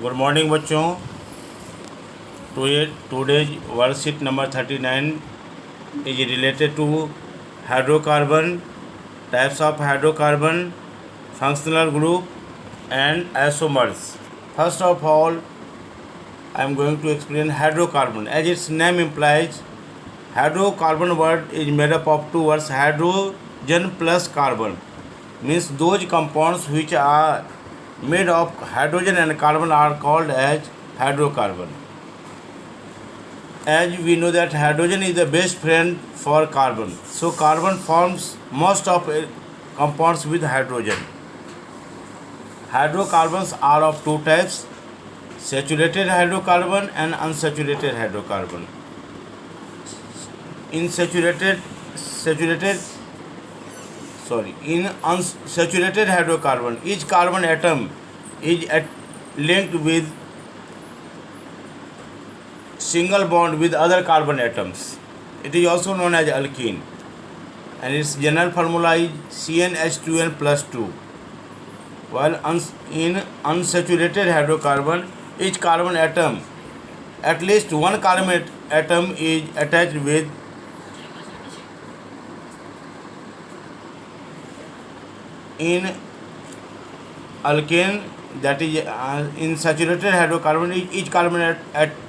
Good morning बच्चों। Today's worksheet number 39 is related to hydrocarbon, types of hydrocarbon, functional group and isomers. First of all, I am going to explain hydrocarbon. As its name implies, hydrocarbon word is made up of two words, hydrogen plus carbon. Means those compounds which are made of hydrogen and carbon are called as hydrocarbon. As we know that hydrogen is the best friend for carbon, so carbon forms most of compounds with hydrogen. Hydrocarbons are of two types, saturated hydrocarbon and unsaturated hydrocarbon. In unsaturated hydrocarbon, each carbon atom is linked with single bond with other carbon atoms. It is also known as alkene, and its general formula is CnH2n plus 2. While in unsaturated hydrocarbon, each carbon atom, at least one carbon atom is attached with in alkane, that is in saturated hydrocarbon, each carbon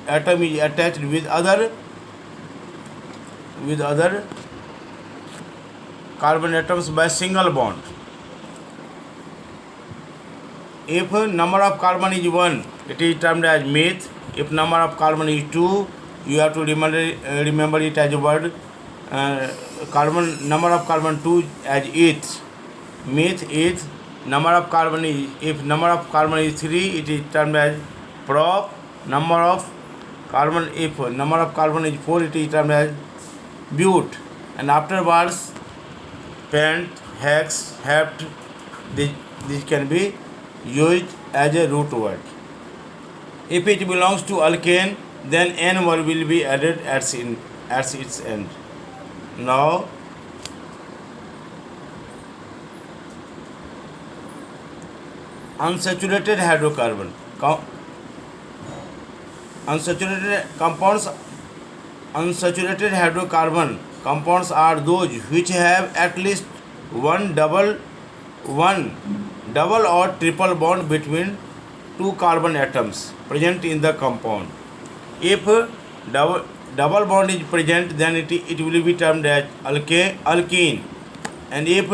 atom is attached with other carbon atoms by single bond. If number of carbon is 1, it is termed as meth. If number of carbon is 2, you have to remember it as a word number of carbon 2 as eth. Meth, eth. Number of carbon is, if number of carbon is 3, it is termed as prop. If number of carbon is 4, it is termed as but. And afterwards, pent, hex, hept, this can be used as a root word. If it belongs to alkane, then n word will be added at its end. Now, unsaturated hydrocarbon. Unsaturated hydrocarbon compounds are those which have at least one double or triple bond between two carbon atoms present in the compound. If double bond is present, then it will be termed as alkene, and if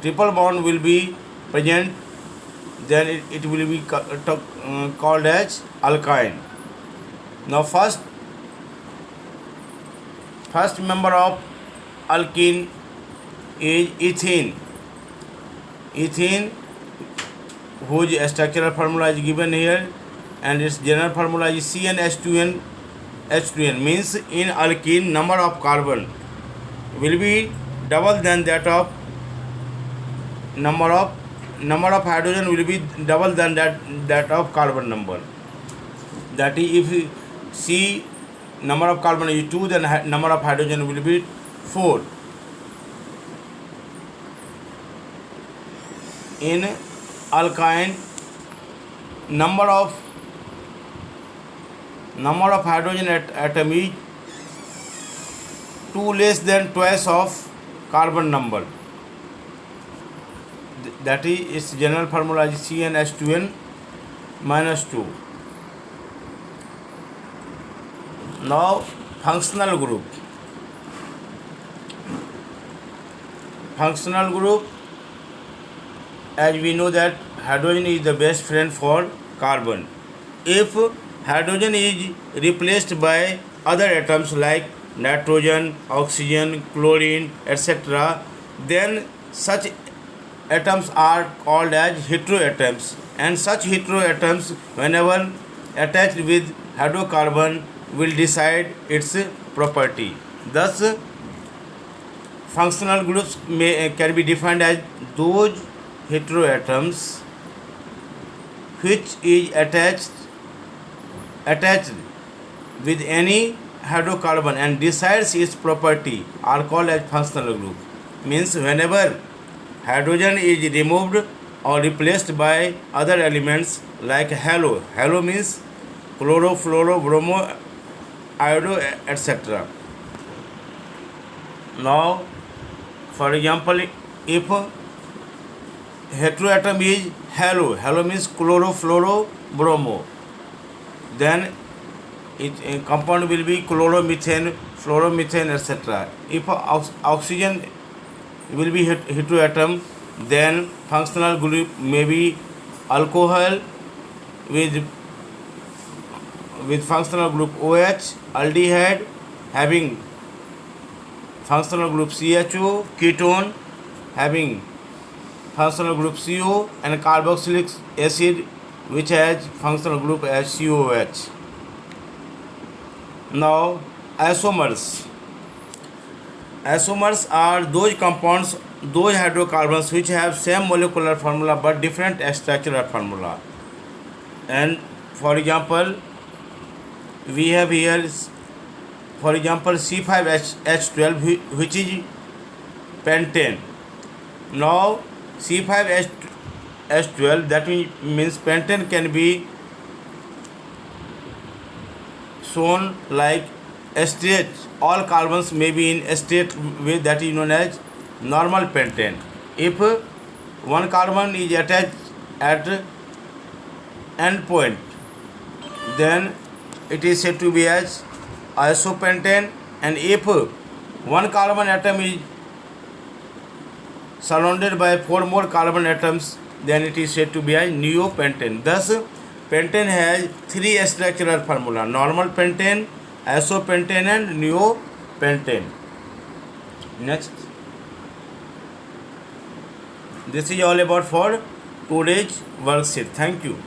triple bond will be present, then it will be called as alkyne. Now first member of alkene is ethene, whose structural formula is given here, and its general formula is CnH2n. Means in alkene, number of carbon will be double than that of number of hydrogen will be double than that of carbon number. That is, if C number of carbon is 2, then number of hydrogen will be 4. In alkyne, number of hydrogen atom is 2 less than twice of carbon number. That is, its general formula is CnH2n minus 2. Now, functional group. As we know that hydrogen is the best friend for carbon. If hydrogen is replaced by other atoms like nitrogen, oxygen, chlorine, etc., then such atoms are called as heteroatoms, and such heteroatoms, whenever attached with hydrocarbon, will decide its property. Thus, functional groups can be defined as those heteroatoms which is attached with any hydrocarbon and decides its property are called as functional group. Means whenever hydrogen is removed or replaced by other elements like halo. Halo means chloro, fluoro, bromo, iodo, etc. Now, for example, if heteroatom is halo, halo means chloro, fluoro, bromo, then a compound will be chloromethane, fluoromethane, etc. If oxygen will be heteroatom, then functional group may be alcohol with functional group OH, aldehyde having functional group CHO, ketone having functional group CO, and carboxylic acid which has functional group as COH. Now, isomers. Isomers are those compounds, those hydrocarbons which have same molecular formula but different structural formula. And for example, we have here, for example, C5H12 which is pentane. Now, C5H12, that means pentane can be shown like state. All carbons may be in state way, that is known as normal pentane. If one carbon is attached at end point, then it is said to be as isopentane, and if one carbon atom is surrounded by 4 more carbon atoms, then it is said to be as neopentane. Thus, pentane has 3 structural formula: normal pentane, isopentane, and neopentane. Next, this is all about for today's worksheet. Thank you.